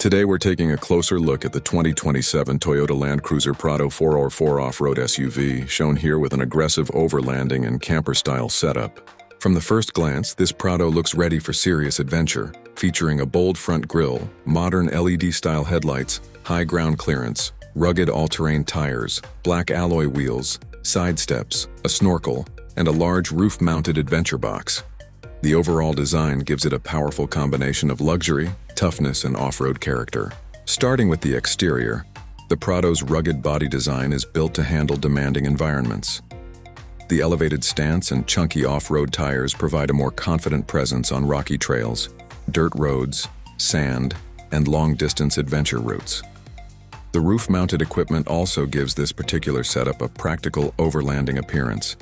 Today we're taking a closer look at the 2027 Toyota Land Cruiser Prado 4x4 off-road SUV, shown here with an aggressive overlanding and camper-style setup. From the first glance, this Prado looks ready for serious adventure, featuring a bold front grille, modern LED-style headlights, high ground clearance, rugged all-terrain tires, black alloy wheels, side steps, a snorkel, and a large roof-mounted adventure box. The overall design gives it a powerful combination of luxury, toughness, and off-road character. Starting with the exterior, the Prado's rugged body design is built to handle demanding environments. The elevated stance and chunky off-road tires provide a more confident presence on rocky trails, dirt roads, sand, and long-distance adventure routes. The roof-mounted equipment also gives this particular setup a practical overlanding appearance,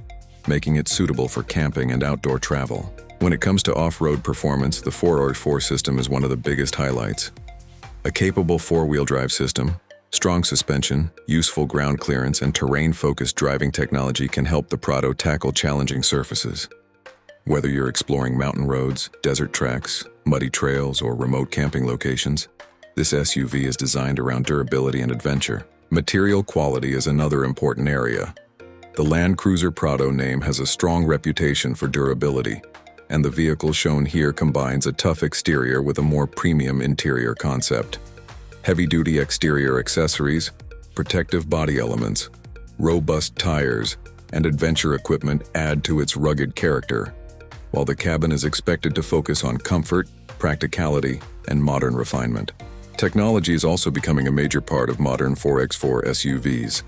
making it suitable for camping and outdoor travel. When it comes to off-road performance, the 4x4 system is one of the biggest highlights. A capable four-wheel drive system, strong suspension, useful ground clearance, and terrain-focused driving technology can help the Prado tackle challenging surfaces. Whether you're exploring mountain roads, desert tracks, muddy trails, or remote camping locations, this SUV is designed around durability and adventure. Material quality is another important area. The Land Cruiser Prado name has a strong reputation for durability, and the vehicle shown here combines a tough exterior with a more premium interior concept. Heavy-duty exterior accessories, protective body elements, robust tires, and adventure equipment add to its rugged character, while the cabin is expected to focus on comfort, practicality, and modern refinement. Technology is also becoming a major part of modern 4x4 SUVs.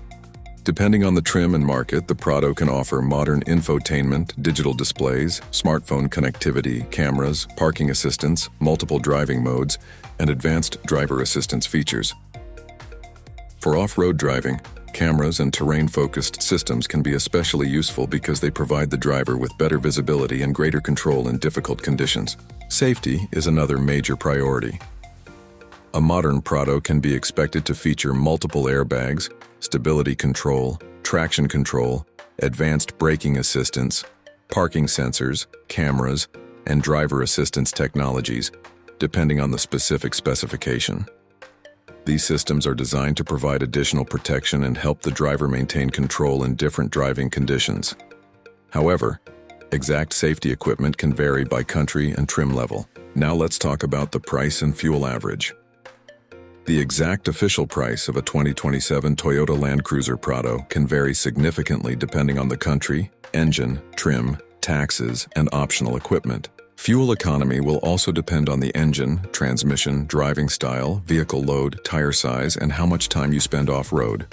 Depending on the trim and market, the Prado can offer modern infotainment, digital displays, smartphone connectivity, cameras, parking assistance, multiple driving modes, and advanced driver assistance features. For off-road driving, cameras and terrain-focused systems can be especially useful because they provide the driver with better visibility and greater control in difficult conditions. Safety is another major priority. A modern Prado can be expected to feature multiple airbags, stability control, traction control, advanced braking assistance, parking sensors, cameras, and driver assistance technologies, depending on the specific specification. These systems are designed to provide additional protection and help the driver maintain control in different driving conditions. However, exact safety equipment can vary by country and trim level. Now let's talk about the price and fuel average. The exact official price of a 2027 Toyota Land Cruiser Prado can vary significantly depending on the country, engine, trim, taxes, and optional equipment. Fuel economy will also depend on the engine, transmission, driving style, vehicle load, tire size, and how much time you spend off-road.